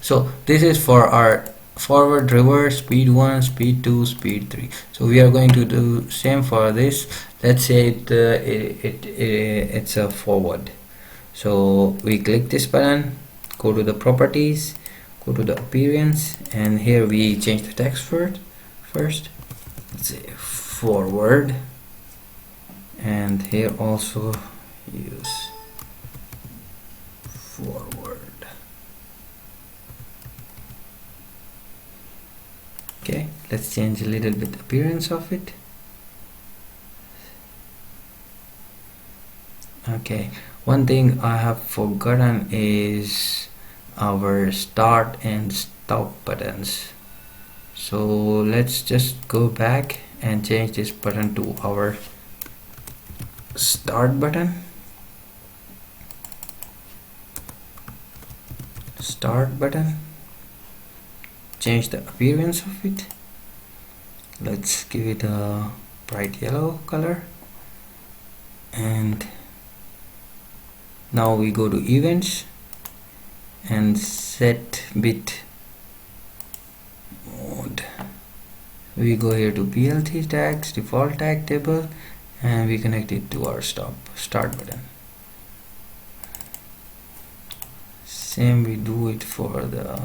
so this is for our forward, reverse, speed 1, speed 2, speed 3. So we are going to do same for this. Let's say it's a forward. So we click this button, go to the properties, go to the appearance, and here we change the text first. Let's say forward, and here also use forward. Okay, let's change a little bit appearance of it. Okay, one thing I have forgotten is our start and stop buttons. So let's just go back and change this button to our start button. Start button. Change the appearance of it. Let's give it a bright yellow color, and now we go to events and set bit mode. We go here to PLT tags, default tag table, and we connect it to our start button. Same we do it for the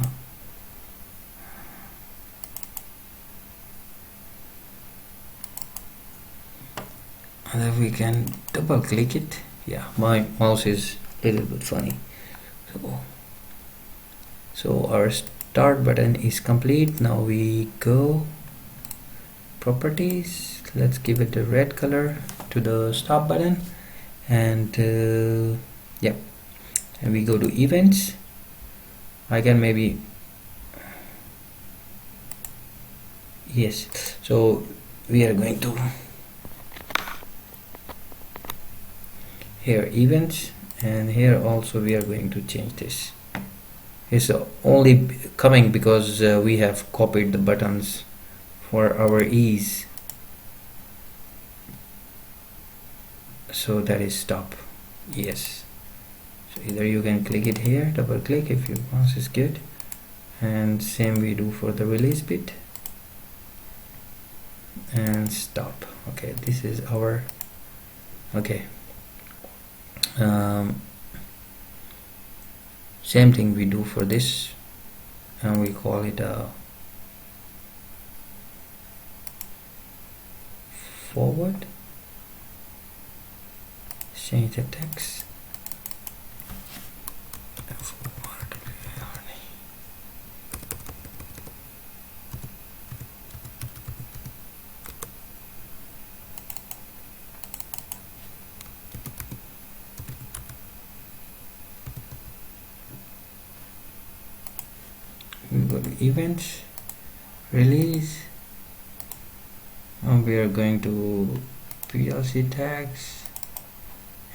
and then we can double click it. Yeah, my mouse is a little bit funny. So our start button is complete. Now we go properties, let's give it a red color to the stop button, and yeah, and we go to events. I can maybe, yes, so we are going to here events, and here also we are going to change this. It's only coming because we have copied the buttons for our ease. So that is stop. Yes, So either you can click it here, double click if your mouse is good, and same we do for the release bit, and stop. Okay, this is our okay. Same thing we do for this, and we call it a forward. Change the text. We go to events, release, and we are going to PLC tags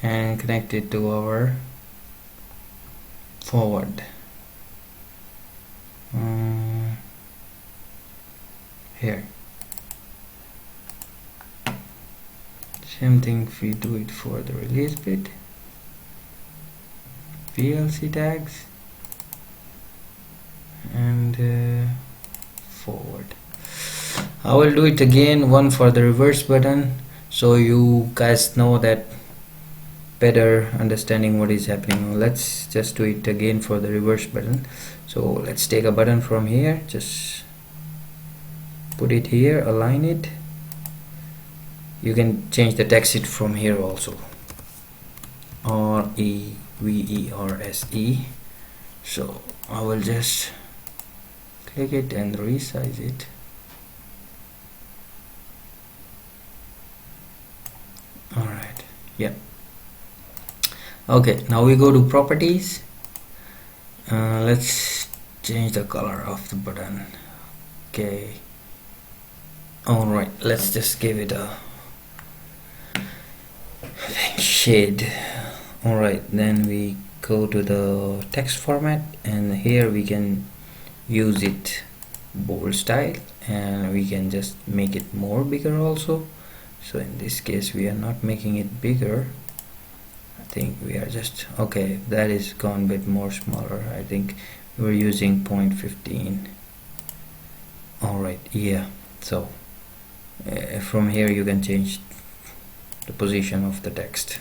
and connect it to our forward. Here. Same thing if we do it for the release bit. PLC tags and forward. I will do it again, one for the reverse button, so you guys know that better understanding what is happening. Let's just do it again for the reverse button. So let's take a button from here, just put it here, align it. You can change the text it from here also, REVERSE. So I will just click it and resize it. Alright, yeah. Okay, now we go to properties. Let's change the color of the button. Okay. Alright, let's just give it a shade. Alright, then we go to the text format, and here we can use it bold style, and we can just make it more bigger also. So in this case we are not making it bigger. I think we are just okay, that is gone a bit more smaller. I think we're using 0.15. Alright, yeah. So from here you can change the position of the text,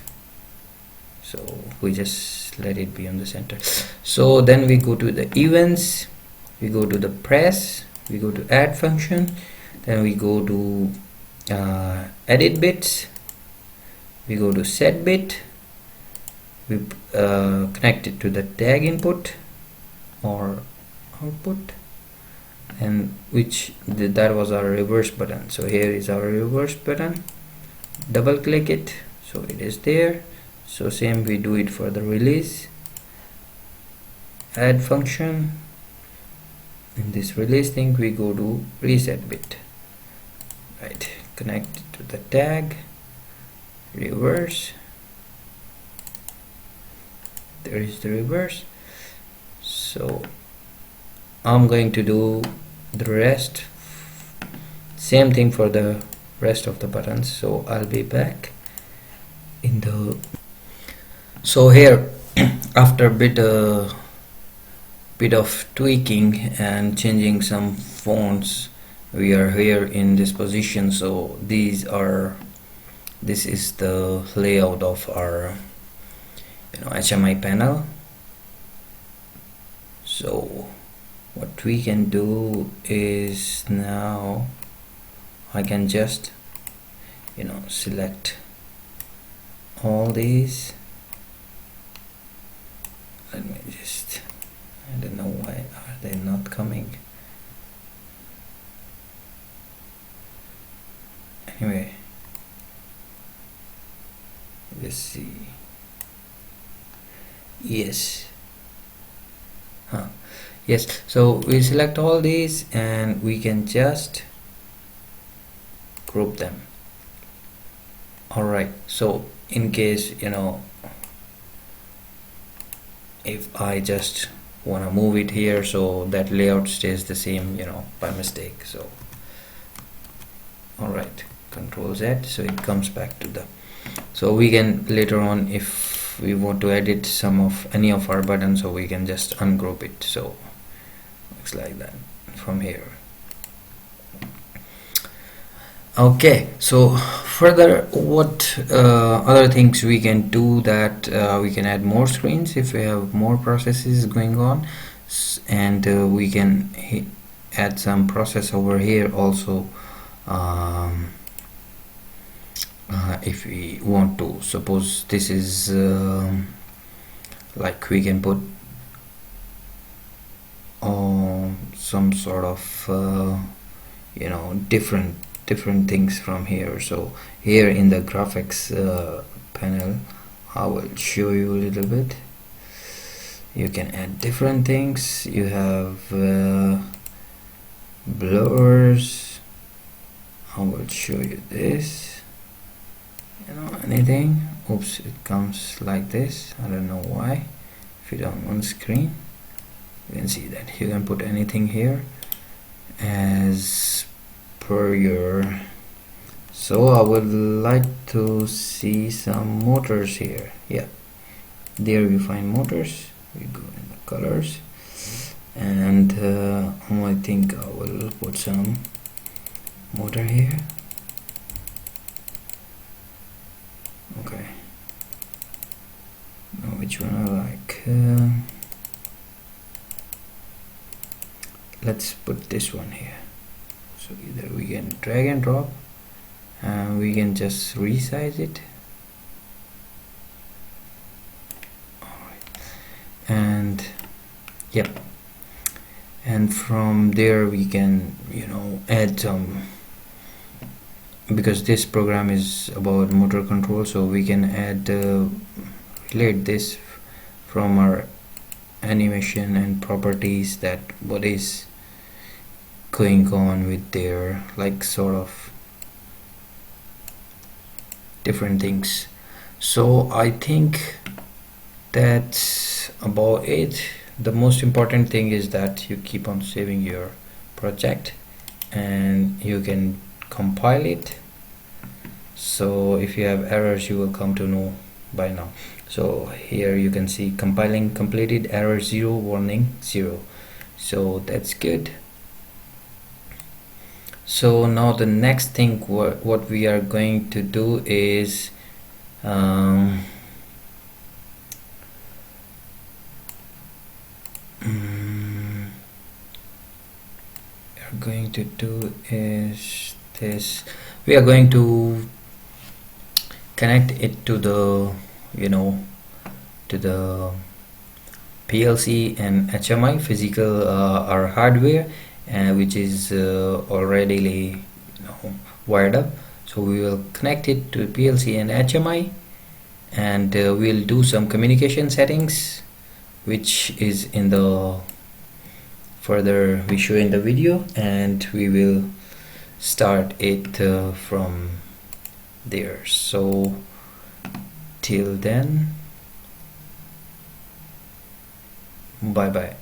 so we just let it be on the center. So then we go to the events, we go to the press, we go to add function, then we go to edit bits, we go to set bit, we connect it to the tag input or output, and that was our reverse button. So here is our reverse button, double click it, so it is there. So same we do it for the release, add function. In this release thing we go to reset bit, right, connect it to the tag, reverse, there is the reverse. So I'm going to do the rest, same thing for the rest of the buttons. So I'll be back in the so here after bit of tweaking and changing some fonts, we are here in this position. So this is the layout of our HMI panel. So what we can do is, now I can just select all these. Let me just, I don't know why are they not coming. Anyway, let's see. Yes. Yes, so we select all these and we can just group them. Alright, so in case if I just want to move it here so that layout stays the same by mistake. So alright, Control Z, so it comes back to the, so we can later on, if we want to edit any of our buttons, so we can just ungroup it. So looks like that from here. Okay, so further, what other things we can do, that we can add more screens if we have more processes going on, and we can add some process over here also, if we want to. Suppose this is like we can put some sort of you know, different things from here. So here in the graphics panel, I will show you a little bit. You can add different things. You have blurs. I will show you this, you know, anything. Oops, it comes like this. I don't know why. If you don't on screen, you can see that you can put anything here as per your. So I would like to see some motors here. Yeah, there we find motors. We go in the colors, and I think I will put some motor here. Okay, now which one I like? Let's put this one here. So either we can drag and drop, and we can just resize it. Alright, and yep, and from there we can, you know, add some, because this program is about motor control, so we can add relate this from our animation and properties, that what is going on with their, like, sort of different things. So I think that's about it. The most important thing is that you keep on saving your project and you can compile it. So if you have errors, you will come to know by now. So here you can see compiling completed, error 0, warning 0. So that's good. So now the next thing what we are going to do is this. We are going to connect it to the, you know, to the PLC and HMI, physical or hardware, which is already, you know, wired up. So we will connect it to PLC and HMI, and we'll do some communication settings, which is in the further we show in the video, and we will start it from there. So till then, bye bye.